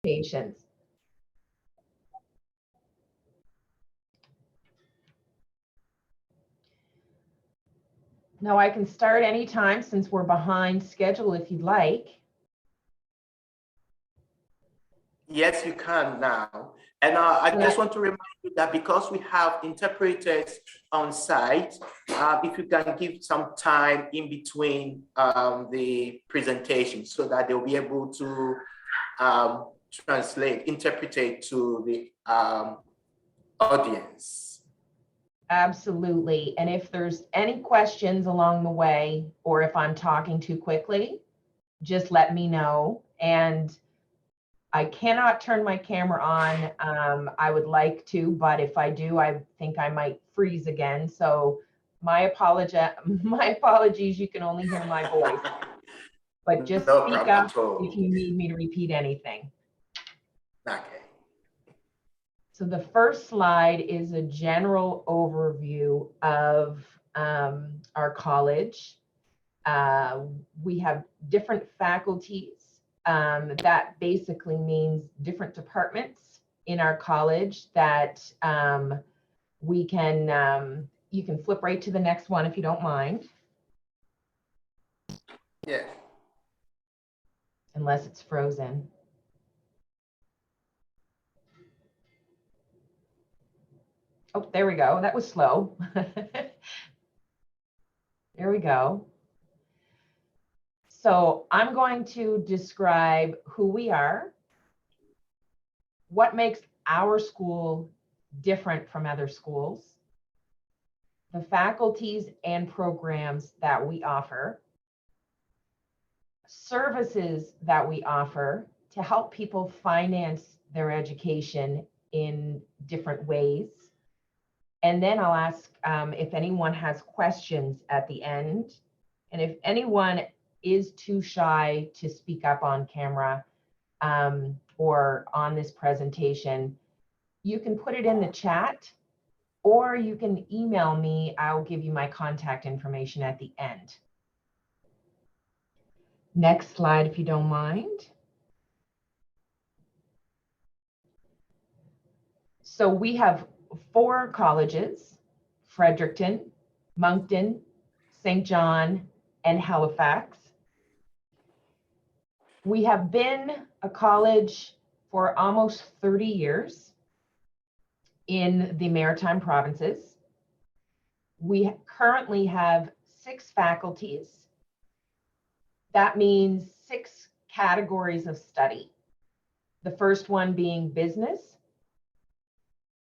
Patience. Now I can start anytime since we're behind schedule if you'd like. Yes, you can now. And I just want to remind you that because we have interpreters on site, if you can give some time in between the presentation so that they'll be able to interpret to the audience. Absolutely. And if there's any questions along the way, or if I'm talking too quickly, just let me know. And I cannot turn my camera on. I would like to, but if I do, I think I might freeze again. So my apologies, you can only hear my voice. But just speak up if you need me to repeat anything. Okay. So the first slide is a general overview of our college. We have different faculties. That basically means different departments in our college that we can, you can flip right to the next one if you don't mind. Yeah. Unless it's frozen. Oh, there we go. That was slow. There we go. So I'm going to describe who we are, what makes our school different from other schools, the faculties and programs that we offer, services that we offer to help people finance their education in different ways. And then I'll ask if anyone has questions at the end. And if anyone is too shy to speak up on camera or on this presentation, you can put it in the chat or you can email me. I'll give you my contact information at the end. Next slide, if you don't mind. So we have 4 colleges: Fredericton, Moncton, St. John, and Halifax. We have been a college for almost 30 years in the Maritime provinces. We currently have 6 faculties. That means 6 categories of study. The first one being business,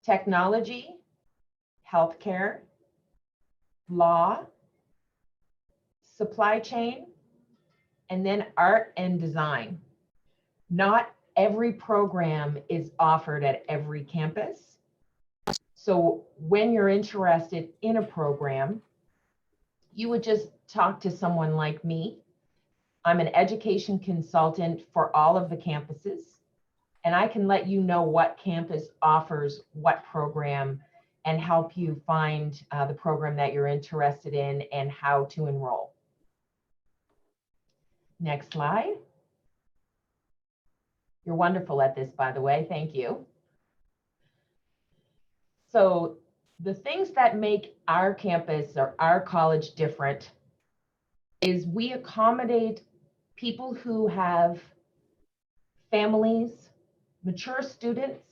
technology, healthcare, law, supply chain, and then art and design. Not every program is offered at every campus. So when you're interested in a program, you would just talk to someone like me. I'm an education consultant for all of the campuses, and I can let you know what campus offers what program and help you find the program that you're interested in and how to enroll. Next slide. You're wonderful at this, by the way. Thank you. So the things that make our campus or our college different is we accommodate people who have families, mature students,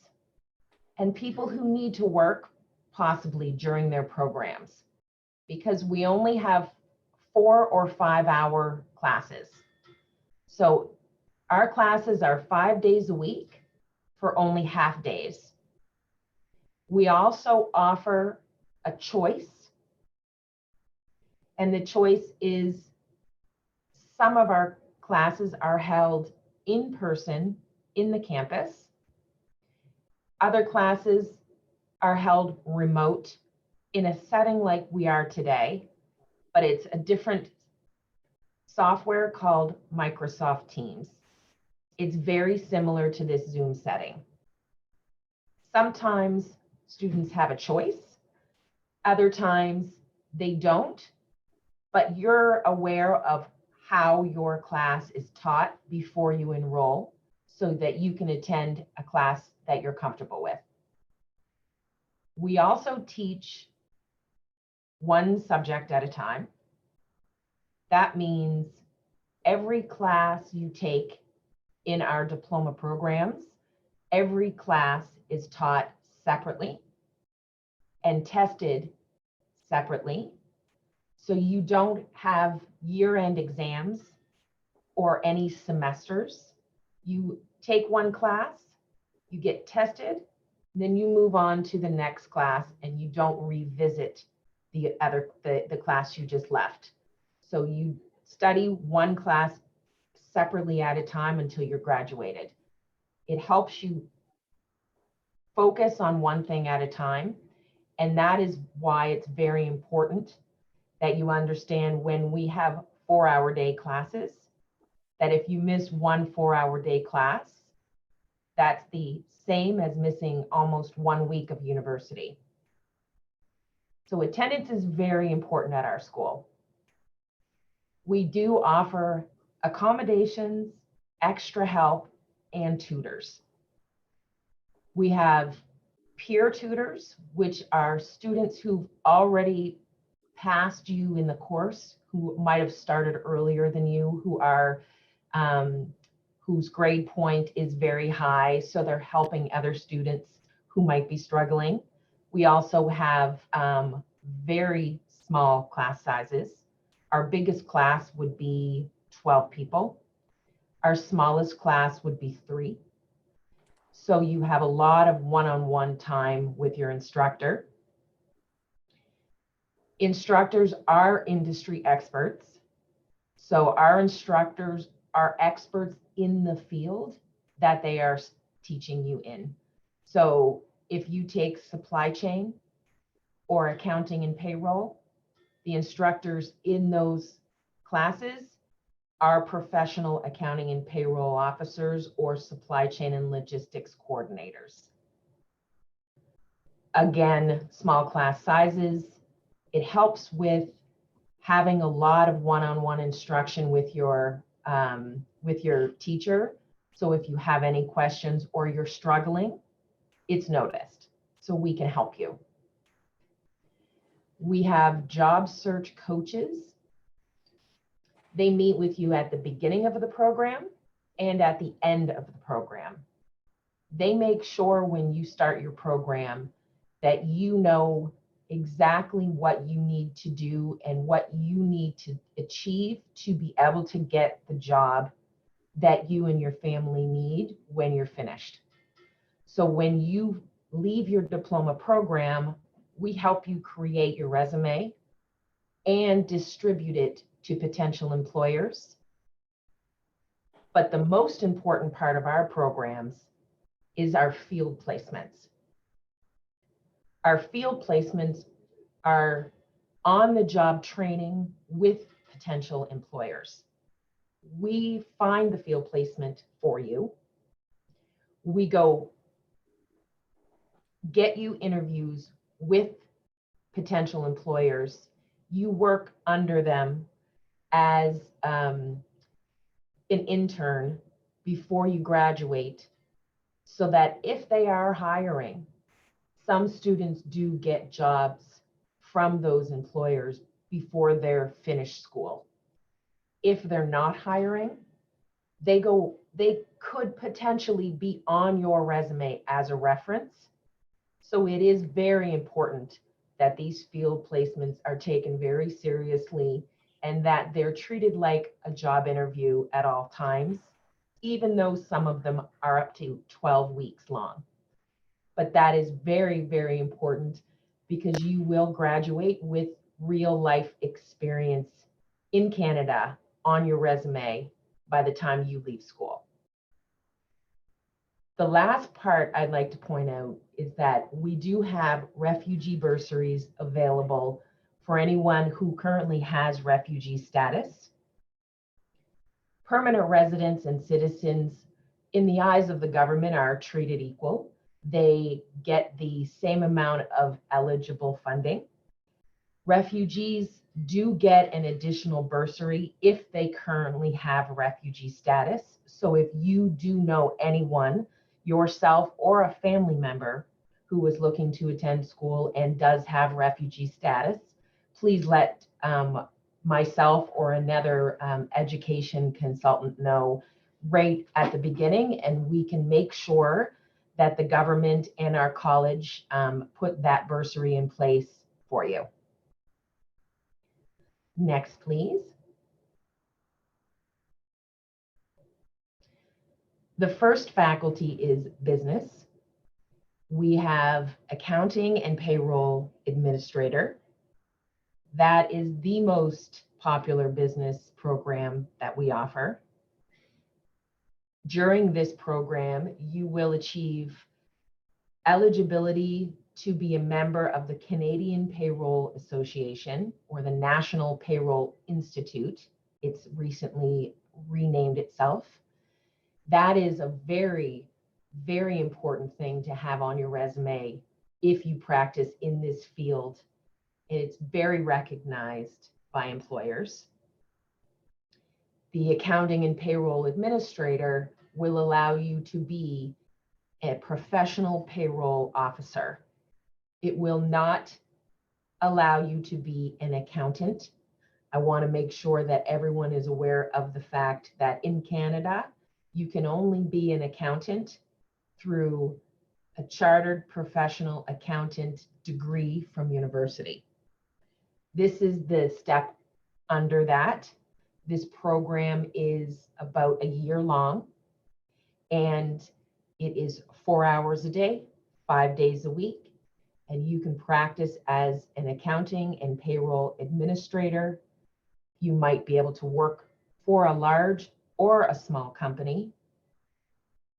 and people who need to work possibly during their programs, because we only have 4 or 5 hour classes. So our classes are 5 days a week for only half days. We also offer a choice, and the choice is some of our classes are held in person in the campus. Other classes are held remote in a setting like we are today, but it's a different software called Microsoft Teams. It's very similar to this Zoom setting. Sometimes students have a choice, other times they don't, but you're aware of how your class is taught before you enroll. so that you can attend a class that you're comfortable with. We also teach one subject at a time. That means every class you take in our diploma programs, every class is taught separately and tested separately. So you don't have year-end exams or any semesters. You take one class, you get tested, then you move on to the next class and you don't revisit the class you just left. So you study one class separately at a time until you're graduated. It helps you focus on one thing at a time. And that is why it's very important that you understand when we have 4-hour day classes, that if you miss one 4-hour day class, that's the same as missing almost 1 week of university. So attendance is very important at our school. We do offer accommodations, extra help, and tutors. We have peer tutors, which are students who've already passed you in the course, who might have started earlier than you, who are whose grade point is very high, so they're helping other students who might be struggling. We also have very small class sizes. Our biggest class would be 12 people. Our smallest class would be 3. So you have a lot of one-on-one time with your instructor. Instructors are industry experts. So our instructors are experts in the field that they are teaching you in. So if you take supply chain or accounting and payroll, the instructors in those classes are professional accounting and payroll officers or supply chain and logistics coordinators. Again, small class sizes. It helps with having a lot of one-on-one instruction with your teacher. So if you have any questions or you're struggling, it's noticed. So we can help you. We have job search coaches. They meet with you at the beginning of the program and at the end of the program. They make sure when you start your program that you know exactly what you need to do and what you need to achieve to be able to get the job that you and your family need when you're finished. So when you leave your diploma program, we help you create your resume and distribute it to potential employers. But the most important part of our programs is our field placements. Our field placements are on-the-job training with potential employers. We find the field placement for you. We go get you interviews with potential employers. You work under them as an intern before you graduate, so that if they are hiring, some students do get jobs from those employers before they're finished school. If they're not hiring, they could potentially be on your resume as a reference. So it is very important that these field placements are taken very seriously and that they're treated like a job interview at all times, even though some of them are up to 12 weeks long. But that is very, very important because you will graduate with real life experience in Canada on your resume by the time you leave school. The last part I'd like to point out is that we do have refugee bursaries available for anyone who currently has refugee status. Permanent residents and citizens, in the eyes of the government, are treated equal. They get the same amount of eligible funding. Refugees do get an additional bursary if they currently have refugee status. So if you do know anyone, yourself or a family member, who is looking to attend school and does have refugee status, please let myself or another education consultant know right at the beginning, and we can make sure that the government and our college put that bursary in place for you. Next, please. The first faculty is business. We have accounting and payroll administrator. That is the most popular business program that we offer. During this program, you will achieve eligibility to be a member of the Canadian Payroll Association or the National Payroll Institute. It's recently renamed itself. That is a very, very important thing to have on your resume if you practice in this field. It's very recognized by employers. The accounting and payroll administrator will allow you to be a professional payroll officer. It will not allow you to be an accountant. I want to make sure that everyone is aware of the fact that in Canada, you can only be an accountant through a chartered professional accountant degree from university. This is the step under that. This program is about a year long, and it is 4 hours a day, 5 days a week, and you can practice as an accounting and payroll administrator. You might be able to work for a large or a small company,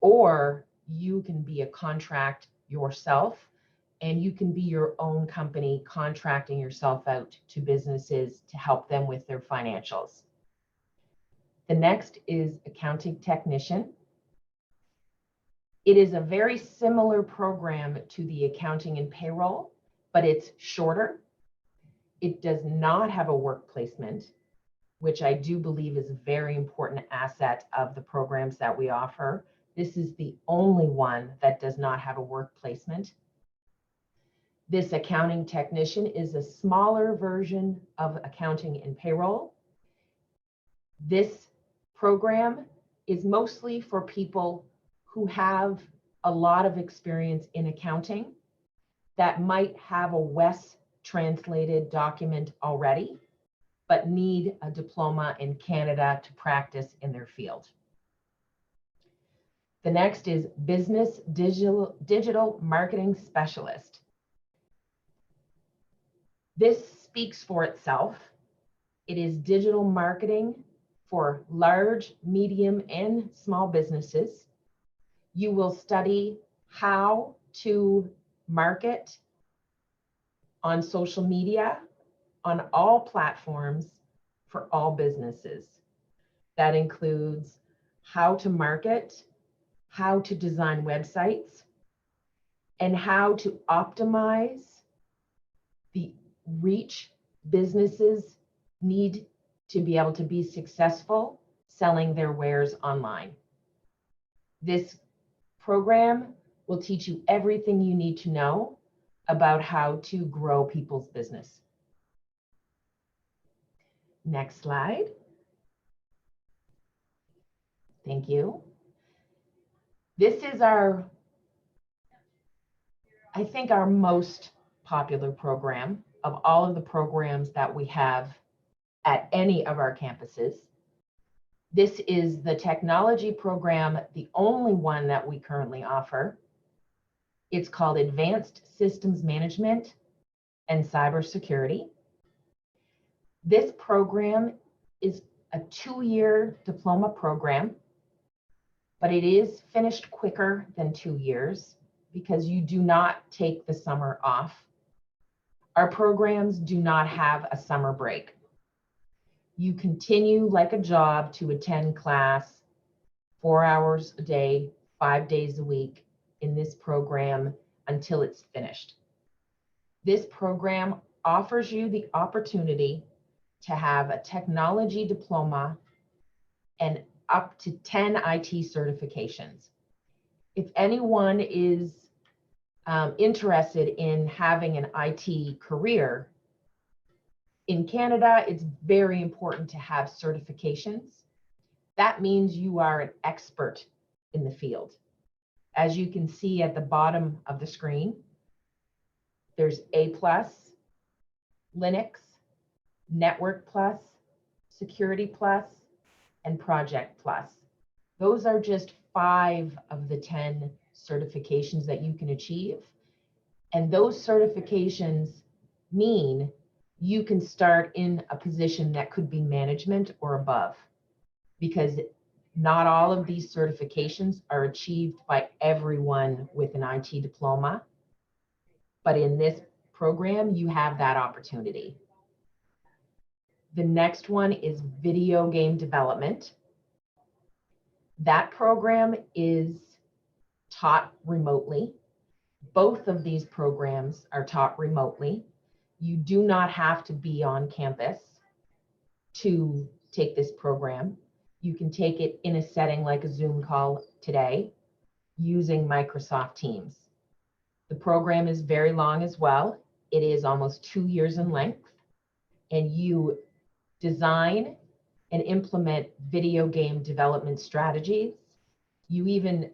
or you can be a contract yourself, and you can be your own company contracting yourself out to businesses to help them with their financials. The next is accounting technician. It is a very similar program to the accounting and payroll, but it's shorter. It does not have a work placement, which I do believe is a very important asset of the programs that we offer. This is the only one that does not have a work placement. This accounting technician is a smaller version of accounting and payroll. This program is mostly for people who have a lot of experience in accounting that might have a WES translated document already, but need a diploma in Canada to practice in their field. The next is business digital marketing specialist. This speaks for itself. It is digital marketing for large, medium, and small businesses. You will study how to market on social media, on all platforms for all businesses. That includes how to market, how to design websites, and how to optimize the reach businesses need to be able to be successful selling their wares online. This program will teach you everything you need to know about how to grow people's business. Next slide. Thank you. This is I think our most popular program of all of the programs that we have at any of our campuses. This is the technology program, the only one that we currently offer. It's called Advanced Systems Management and Cybersecurity. This program is a 2-year diploma program, but it is finished quicker than 2 years because you do not take the summer off. Our programs do not have a summer break. You continue like a job to attend class 4 hours a day, 5 days a week in this program until it's finished. This program offers you the opportunity to have a technology diploma and up to 10 IT certifications. If anyone is interested in having an IT career, in Canada, it's very important to have certifications. That means you are an expert in the field. As you can see at the bottom of the screen, there's A+, Linux, Network Plus, Security Plus, and Project Plus. Those are just 5 of the 10 certifications that you can achieve. And those certifications mean you can start in a position that could be management or above, because not all of these certifications are achieved by everyone with an IT diploma. But in this program, you have that opportunity. The next one is video game development. That program is taught remotely. Both of these programs are taught remotely. You do not have to be on campus to take this program. You can take it in a setting like a Zoom call today using Microsoft Teams. The program is very long as well. It is almost 2 years in length, and you design and implement video game development strategies. You even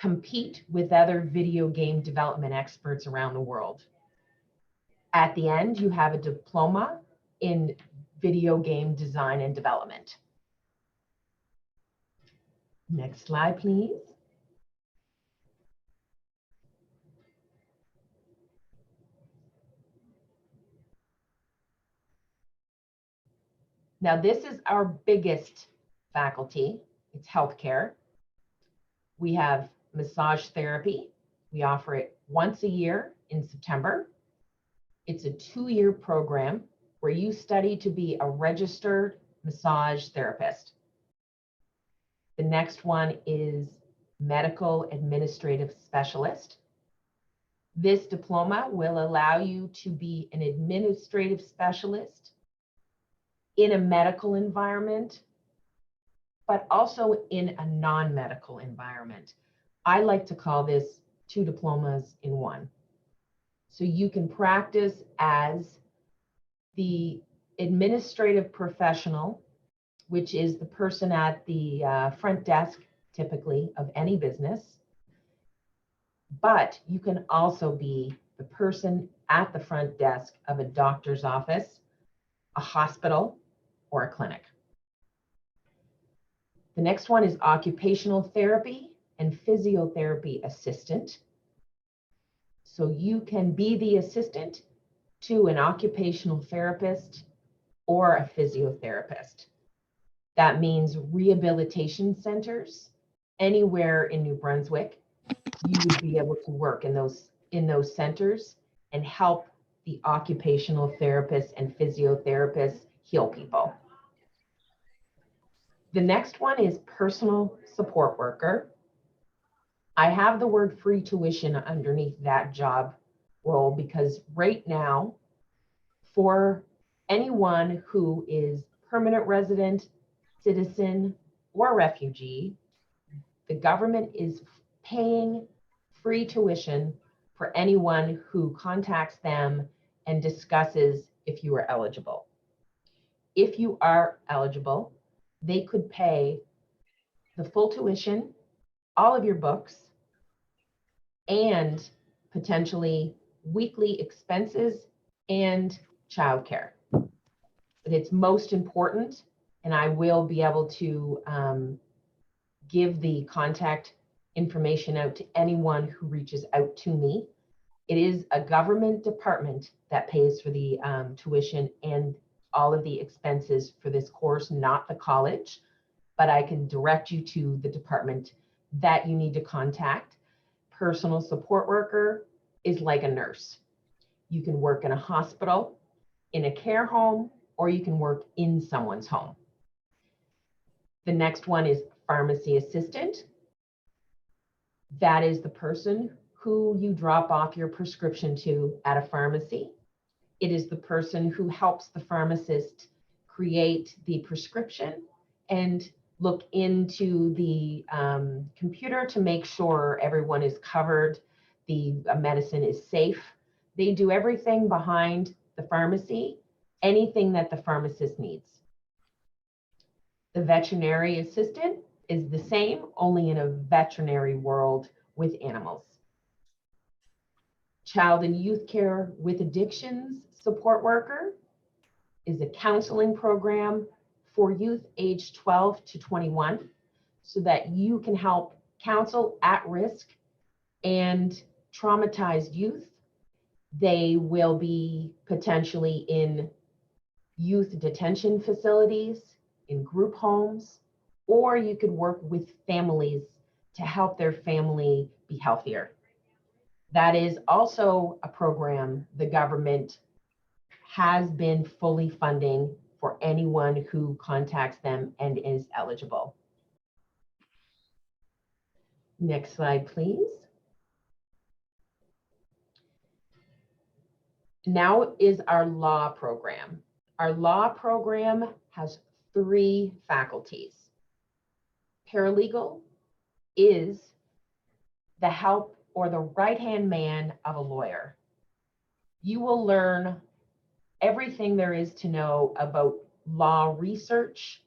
compete with other video game development experts around the world. At the end, you have a diploma in video game design and development. Next slide, please. Now, this is our biggest faculty. It's healthcare. We have massage therapy. We offer it once a year in September. It's a 2-year program where you study to be a registered massage therapist. The next one is medical administrative specialist. This diploma will allow you to be an administrative specialist in a medical environment, but also in a non-medical environment. I like to call this 2 diplomas in 1. So you can practice as the administrative professional, which is the person at the front desk, typically, of any business. But you can also be the person at the front desk of a doctor's office, a hospital, or a clinic. The next one is occupational therapy and physiotherapy assistant. So you can be the assistant to an occupational therapist or a physiotherapist. That means rehabilitation centers anywhere in New Brunswick. You would be able to work in those centers and help the occupational therapists and physiotherapists heal people. The next one is personal support worker. I have the word free tuition underneath that job role because right now, for anyone who is permanent resident, citizen, or refugee, the government is paying free tuition for anyone who contacts them and discusses if you are eligible. If you are eligible, they could pay the full tuition, all of your books, and potentially weekly expenses and childcare. But it's most important, and I will be able to give the contact information out to anyone who reaches out to me. It is a government department that pays for the tuition and all of the expenses for this course, not the college, but I can direct you to the department that you need to contact. Personal support worker is like a nurse. You can work in a hospital, in a care home, or you can work in someone's home. The next one is pharmacy assistant. That is the person who you drop off your prescription to at a pharmacy. It is the person who helps the pharmacist create the prescription and look into the computer to make sure everyone is covered, the medicine is safe. They do everything behind the pharmacy, anything that the pharmacist needs. The veterinary assistant is the same, only in a veterinary world with animals. Child and youth care with addictions support worker is a counseling program for youth aged 12 to 21 so that you can help counsel at-risk and traumatized youth. They will be potentially in youth detention facilities, in group homes, or you could work with families to help their family be healthier. That is also a program the government has been fully funding for anyone who contacts them and is eligible. Next slide, please. Now is our law program. Our law program has 3 faculties. Paralegal is the help or the right-hand man of a lawyer. You will learn everything there is to know about law research,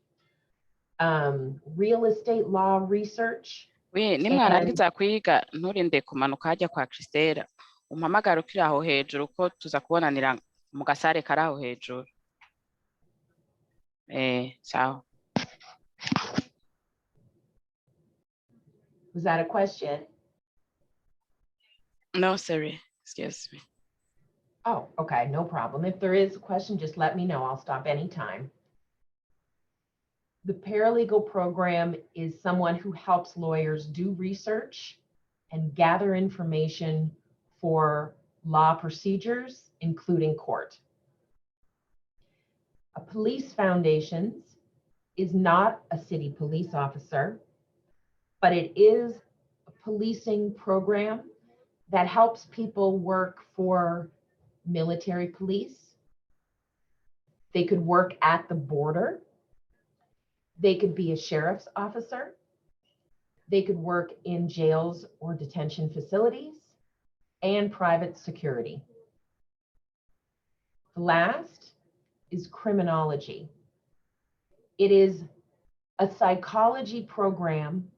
real estate law research. Nimwarangiza kwiga nturinde kumanuka hajya kwa Christella, umpamagara ukiri aho hejuru ko tuza kubonanira mu gasare kari aho hejuru. Ciao. Was that a question? No, sorry. Excuse me. Oh, okay, no problem. If there is a question, just let me know. I'll stop anytime. The paralegal program is someone who helps lawyers do research and gather information for law procedures, including court. A police foundations is not a city police officer, but it is a policing program that helps people work for military police. They could work at the border. They could be a sheriff's officer. They could work in jails or detention facilities and private security. The last is criminology. It is a psychology program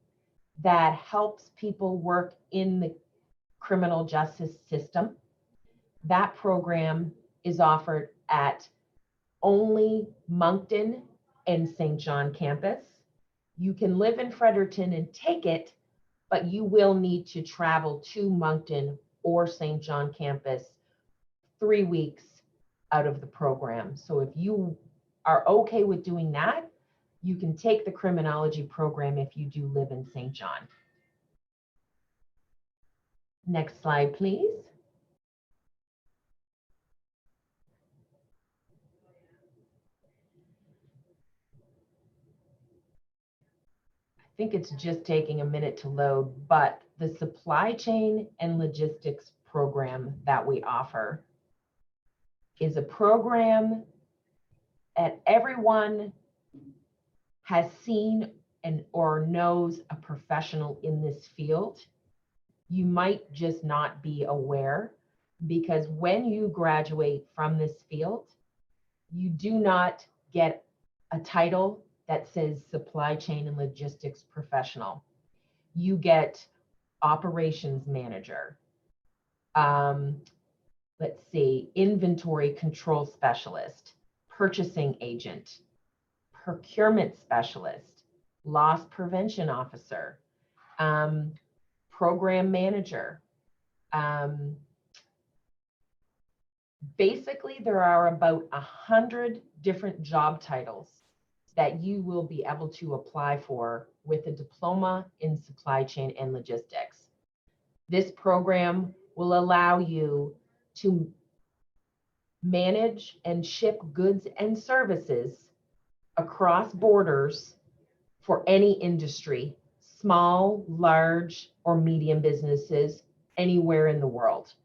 that helps people work in the criminal justice system. That program is offered at only Moncton and St. John campus. You can live in Fredericton and take it, but you will need to travel to Moncton or St. John campus 3 weeks out of the program. So if you are okay with doing that, you can take the criminology program if you do live in St. John. Next slide, please. I think it's just taking a minute to load, but the supply chain and logistics program that we offer is a program that everyone has seen and or knows a professional in this field. You might just not be aware, because when you graduate from this field, you do not get a title that says supply chain and logistics professional. You get operations manager, let's see, inventory control specialist, purchasing agent, procurement specialist, loss prevention officer, program manager. Basically, there are about 100 different job titles that you will be able to apply for with a diploma in supply chain and logistics. This program will allow you to manage and ship goods and services across borders for any industry, small, large, or medium businesses anywhere in the world.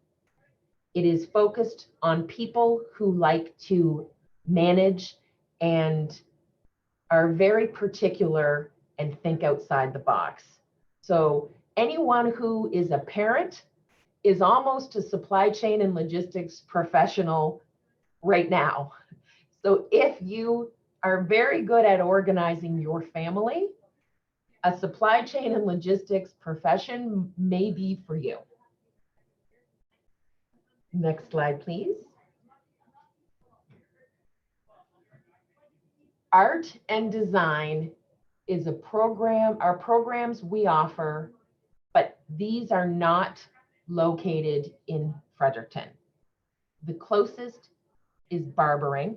It is focused on people who like to manage and are very particular and think outside the box. So anyone who is a parent is almost a supply chain and logistics professional right now. So if you are very good at organizing your family, a supply chain and logistics profession may be for you. Next slide, please. Art and design is a program, our programs we offer, but these are not located in Fredericton. The closest is barbering.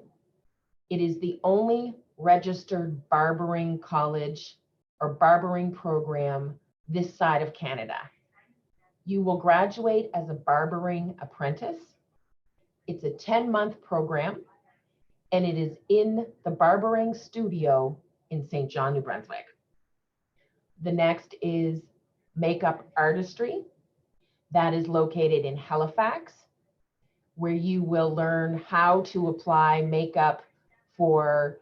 It is the only registered barbering college or barbering program this side of Canada. You will graduate as a barbering apprentice. It's a 10-month program, and it is in the barbering studio in St. John, New Brunswick. The next is makeup artistry. That is located in Halifax, where you will learn how to apply makeup for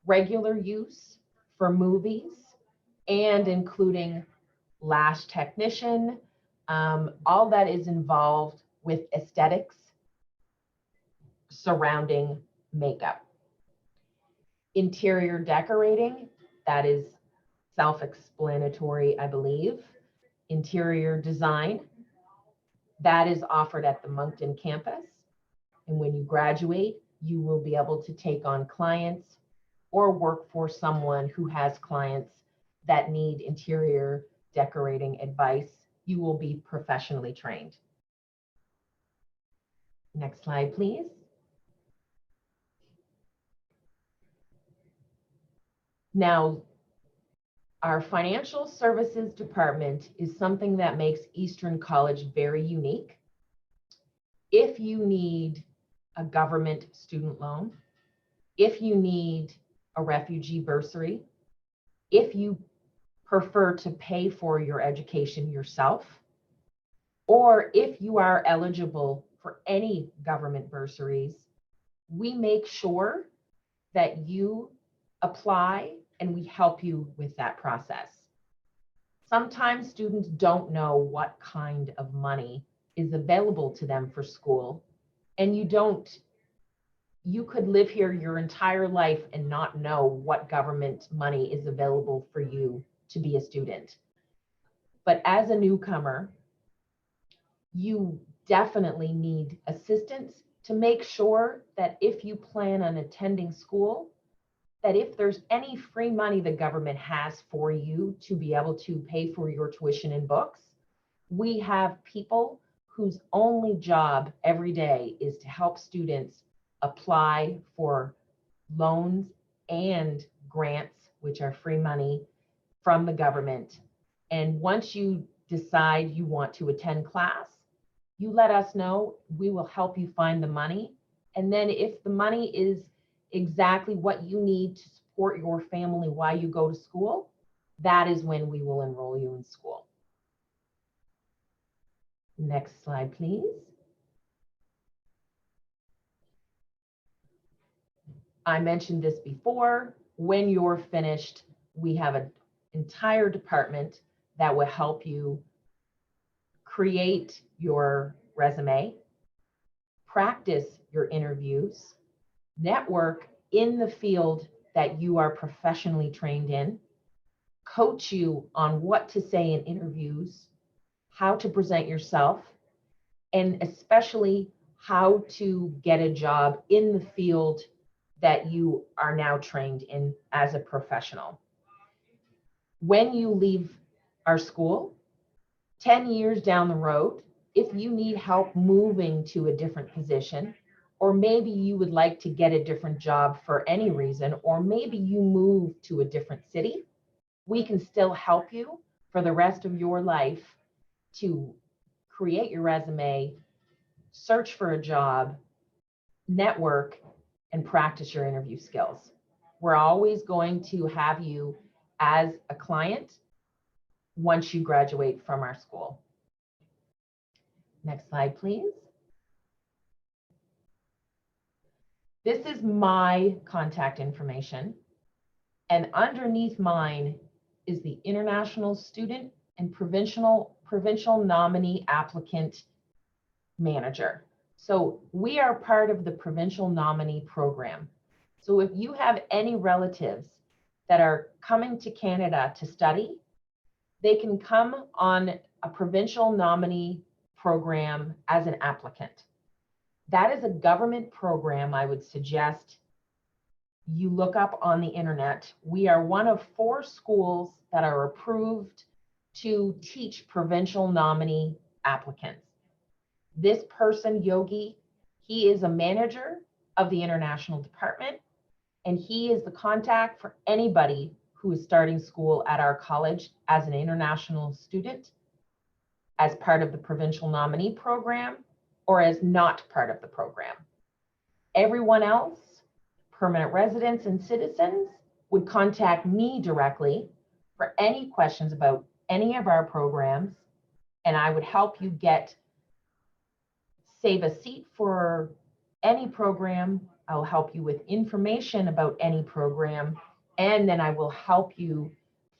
regular use, for movies, and including lash technician, all that is involved with aesthetics surrounding makeup. Interior decorating, that is self-explanatory, I believe. Interior design, that is offered at the Moncton campus. And when you graduate, you will be able to take on clients or work for someone who has clients that need interior decorating advice. You will be professionally trained. Next slide, please. Now, our financial services department is something that makes Eastern College very unique. If you need a government student loan, if you need a refugee bursary, if you prefer to pay for your education yourself, or if you are eligible for any government bursaries, we make sure that you apply and we help you with that process. Sometimes students don't know what kind of money is available to them for school, and you could live here your entire life and not know what government money is available for you to be a student. But as a newcomer, you definitely need assistance to make sure that if you plan on attending school, that if there's any free money the government has for you to be able to pay for your tuition and books, we have people whose only job every day is to help students apply for loans and grants, which are free money from the government. And once you decide you want to attend class, you let us know, we will help you find the money. And then if the money is exactly what you need to support your family while you go to school, that is when we will enroll you in school. Next slide, please. I mentioned this before. When you're finished, we have an entire department that will help you create your resume, practice your interviews, network in the field that you are professionally trained in, coach you on what to say in interviews, how to present yourself, and especially how to get a job in the field that you are now trained in as a professional. When you leave our school, 10 years down the road, if you need help moving to a different position, or maybe you would like to get a different job for any reason, or maybe you move to a different city, we can still help you for the rest of your life to create your resume, search for a job, network, and practice your interview skills. We're always going to have you as a client once you graduate from our school. Next slide, please. This is my contact information. And underneath mine is the International Student and Provincial Nominee Applicant Manager. So we are part of the Provincial Nominee Program. So if you have any relatives that are coming to Canada to study, they can come on a Provincial Nominee Program as an applicant. That is a government program. I would suggest you look up on the internet. We are one of 4 schools that are approved to teach provincial nominee applicants. This person, Yogi, he is a manager of the international department, and he is the contact for anybody who is starting school at our college as an international student, as part of the provincial nominee program, or as not part of the program. Everyone else, permanent residents and citizens, would contact me directly for any questions about any of our programs, and I would help you save a seat for any program. I'll help you with information about any program, and then I will help you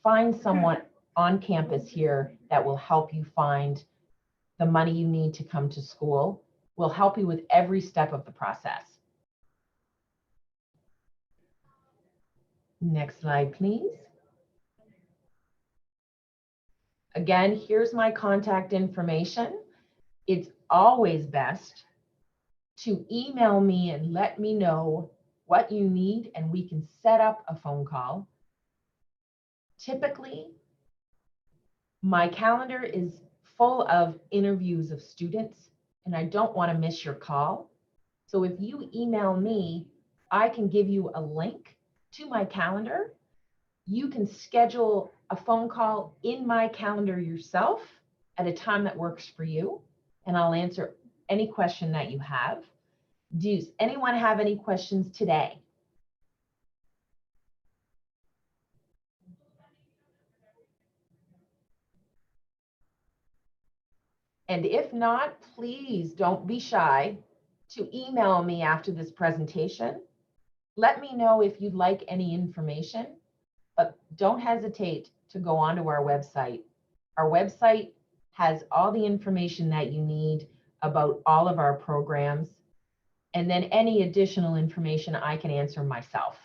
find someone on campus here that will help you find the money you need to come to school. We'll help you with every step of the process. Next slide, please. Again, here's my contact information. It's always best to email me and let me know what you need, and we can set up a phone call. Typically, my calendar is full of interviews of students, and I don't want to miss your call. So if you email me, I can give you a link to my calendar. You can schedule a phone call in my calendar yourself at a time that works for you, and I'll answer any question that you have. Does anyone have any questions today? And if not, please don't be shy to email me after this presentation. Let me know if you'd like any information, but don't hesitate to go onto our website. Our website has all the information that you need about all of our programs, and then any additional information I can answer myself.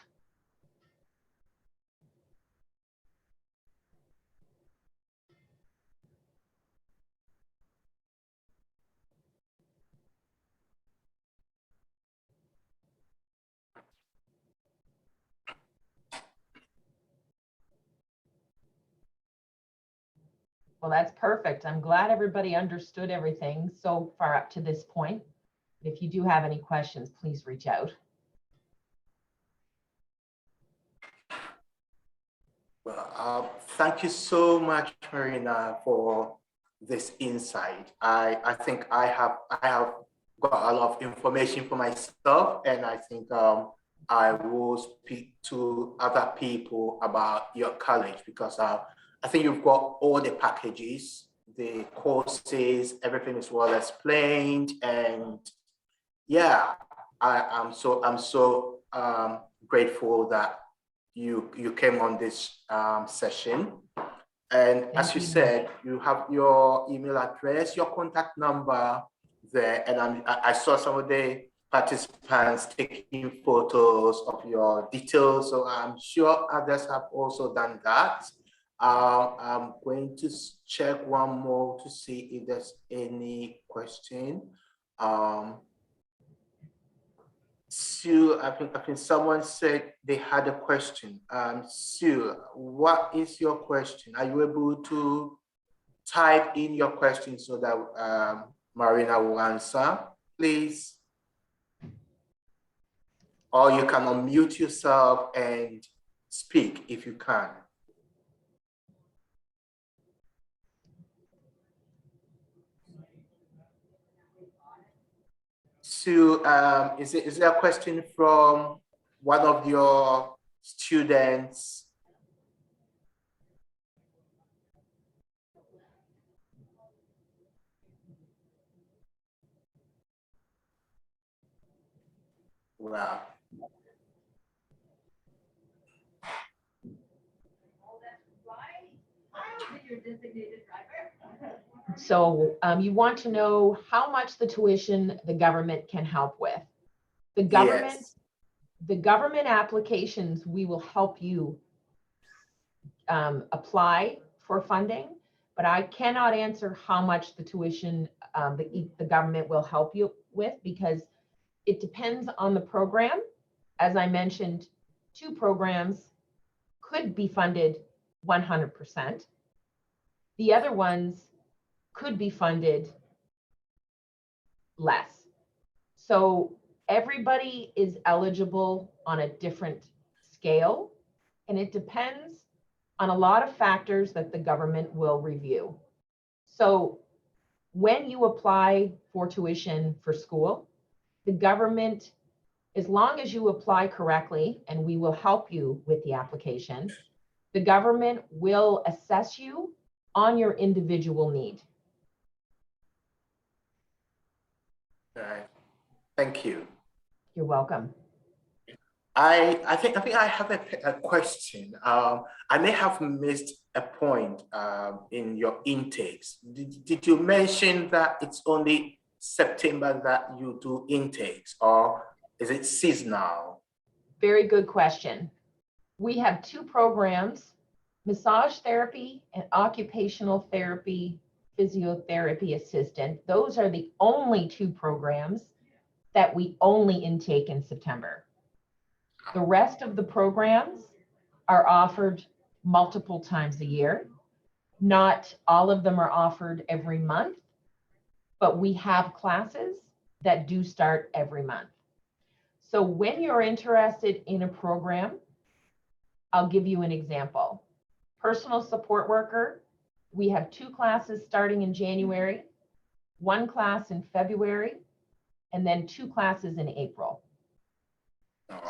Well, that's perfect. I'm glad everybody understood everything so far up to this point. If you do have any questions, please reach out. Well, thank you so much, Marina, for this insight. I think I have got a lot of information for myself, and I think I will speak to other people about your college, because I think you've got all the packages, the courses, everything is well explained, and yeah, I'm so grateful that you came on this session. And as you said, you have your email address, your contact number there, and I saw some of the participants taking photos of your details, so I'm sure others have also done that. I'm going to check one more to see if there's any question. Sue, I think someone said they had a question. Sue, what is your question? Are you able to type in your question so that Marina will answer, please? Or you can unmute yourself and speak if you can. Sue, is there a question from one of your students? Wow. So you want to know how much the tuition the government can help with. The Yes. government applications, we will help you apply for funding, but I cannot answer how much the tuition the government will help you with, because it depends on the program. As I mentioned, 2 programs could be funded 100%. The other ones could be funded less. So everybody is eligible on a different scale, and it depends on a lot of factors that the government will review. So when you apply for tuition for school, the government, as long as you apply correctly, and we will help you with the application, the government will assess you on your individual need. All right. Thank you. You're welcome. I think I have a question. I may have missed a point in your intakes. Did you mention that it's only September that you do intakes, or is it seasonal? Very good question. We have 2 programs, massage therapy and occupational therapy, physiotherapy assistant. Those are the only 2 programs that we only intake in September. The rest of the programs are offered multiple times a year. Not all of them are offered every month, but we have classes that do start every month. So when you're interested in a program, I'll give you an example. Personal support worker, we have 2 classes starting in January, 1 class in February, and then 2 classes in April.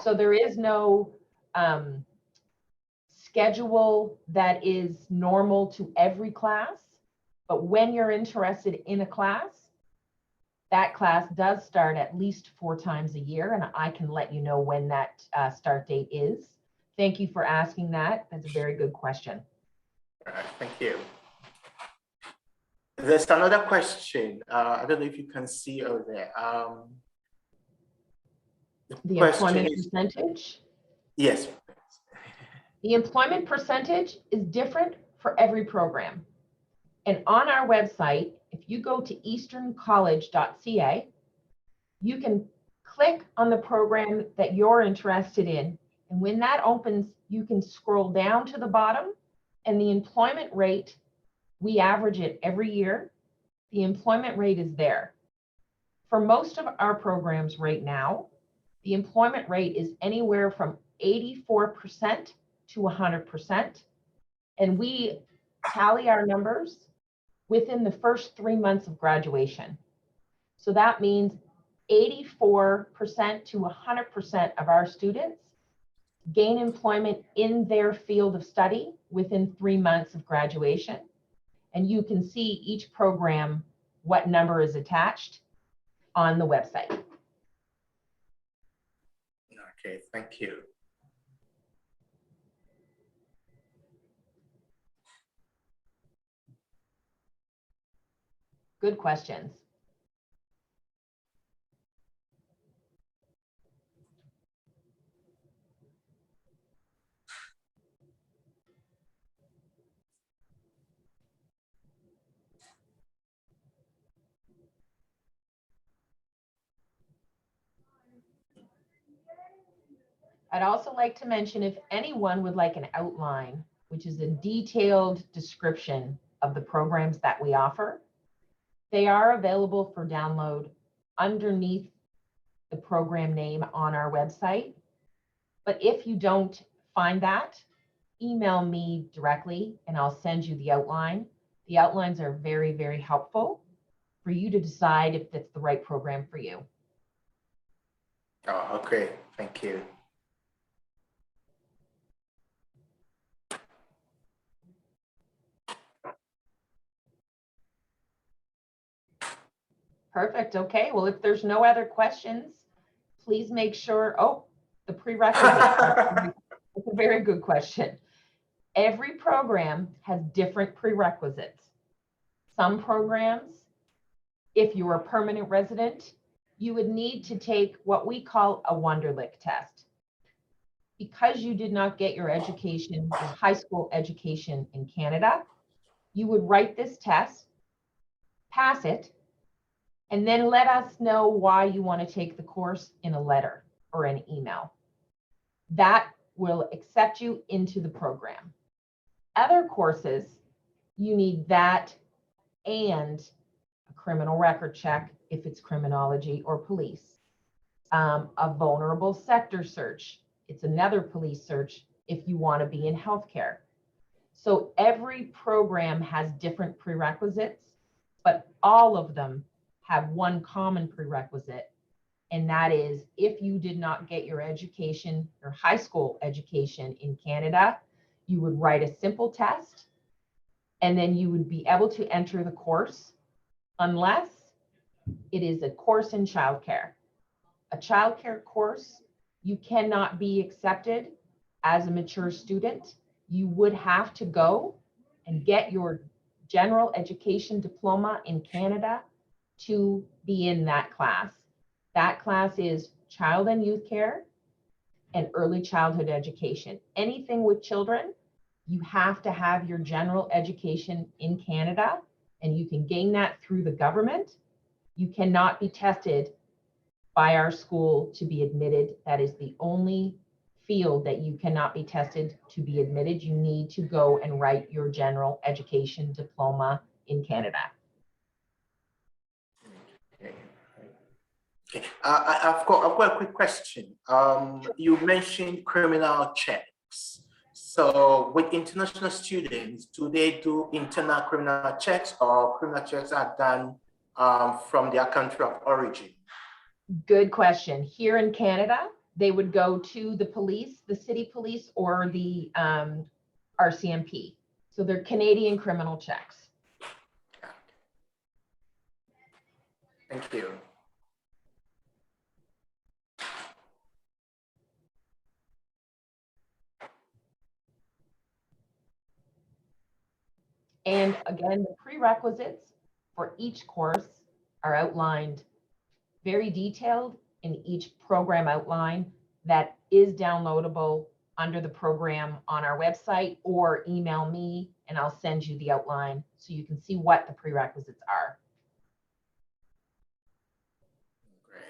So there is no schedule that is normal to every class, but when you're interested in a class, that class does start at least 4 times a year, and I can let you know when that start date is. Thank you for asking that. That's a very good question. All right, thank you. There's another question. I don't know if you can see over there. The employment percentage? Yes. The employment percentage is different for every program. And on our website, if you go to easterncollege.ca, you can click on the program that you're interested in. And when that opens, you can scroll down to the bottom, and the employment rate, we average it every year. The employment rate is there. For most of our programs right now, the employment rate is anywhere from 84% to 100%. And we tally our numbers within the first 3 months of graduation. So that means 84% to 100% of our students gain employment in their field of study within 3 months of graduation. And you can see each program, what number is attached on the website. Okay, thank you. Good questions. I'd also like to mention, if anyone would like an outline, which is a detailed description of the programs that we offer, they are available for download underneath the program name on our website. But if you don't find that, email me directly and I'll send you the outline. The outlines are very, very helpful for you to decide if that's the right program for you. Oh, okay, thank you. Perfect. Okay. Well, if there's no other questions, please make sure, oh, the prerequisites. That's a very good question. Every program has different prerequisites. Some programs, if you're a permanent resident, you would need to take what we call a Wonderlic test. Because you did not get your education, your high school education in Canada, you would write this test, pass it, and then let us know why you want to take the course in a letter or an email. That will accept you into the program. Other courses, you need that and a criminal record check if it's criminology or police, a vulnerable sector search. It's another police search if you want to be in healthcare. So every program has different prerequisites, but all of them have one common prerequisite, and that is if you did not get your education, your high school education in Canada, you would write a simple test, and then you would be able to enter the course unless it is a course in childcare. A childcare course, you cannot be accepted as a mature student. You would have to go and get your general education diploma in Canada to be in that class. That class is child and youth care and early childhood education. Anything with children, you have to have your general education in Canada, and you can gain that through the government. You cannot be tested by our school to be admitted. That is the only field that you cannot be tested to be admitted. You need to go and write your general education diploma in Canada. Okay. I've got a quick question. You mentioned criminal checks. So with international students, do they do internal criminal checks, or criminal checks are done from their country of origin? Good question. Here in Canada, they would go to the police, the city police, or the RCMP. So they're Canadian criminal checks. Thank you. And again, the prerequisites for each course are outlined very detailed in each program outline that is downloadable under the program on our website, or email me and I'll send you the outline so you can see what the prerequisites are. Great.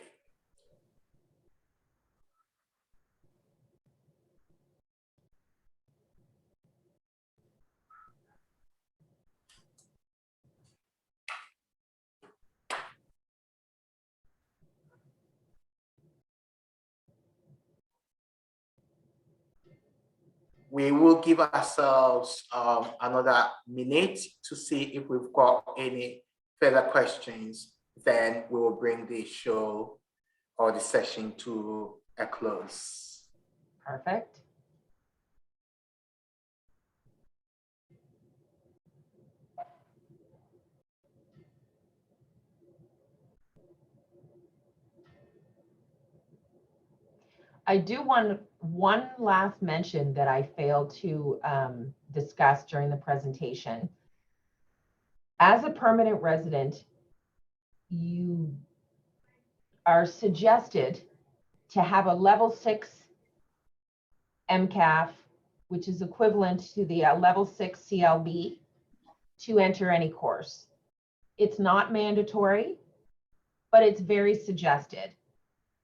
We will give ourselves another minute to see if we've got any further questions. Then we will bring the show or the session to a close. Perfect. I do want one last mention that I failed to discuss during the presentation. As a permanent resident, you are suggested to have a level 6 MCAF, which is equivalent to the level 6 CLB, to enter any course. It's not mandatory, but it's very suggested.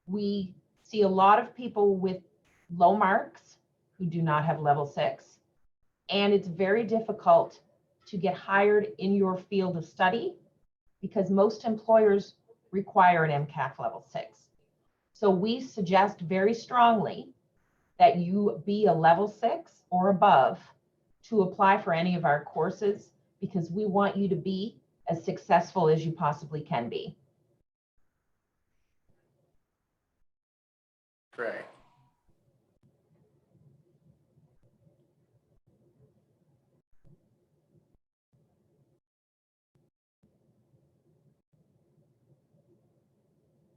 We see a lot of people with low marks who do not have level 6, and it's very difficult to get hired in your field of study because most employers require an MCAF level 6. So we suggest very strongly that you be a level 6 or above to apply for any of our courses, because we want you to be as successful as you possibly can be. Great.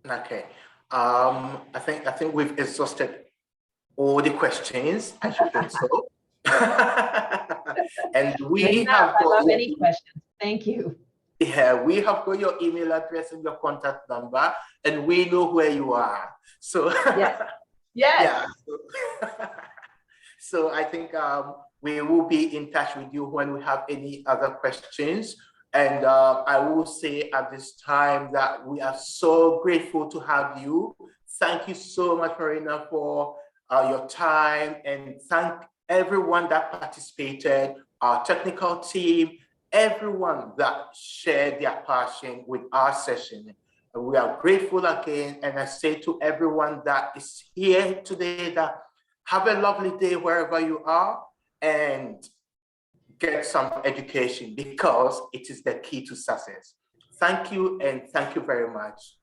Okay. I think we've exhausted all the questions. I should think so. And we have I got love your any questions. Thank you. yeah, we have got your email address and your contact number, and we know where you are. So Yes. Yes. yeah. So I think we will be in touch with you when we have any other questions. And I will say at this time that we are so grateful to have you. Thank you so much, Marina, for your time, and thank everyone that participated, our technical team, everyone that shared their passion with our session. And we are grateful again. And I say to everyone that is here today that have a lovely day wherever you are, and get some education, because it is the key to success. Thank you, and thank you very much.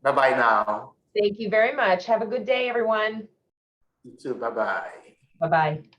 Bye-bye now. Thank you very much. Have a good day, everyone. You too, bye-bye. Bye-bye.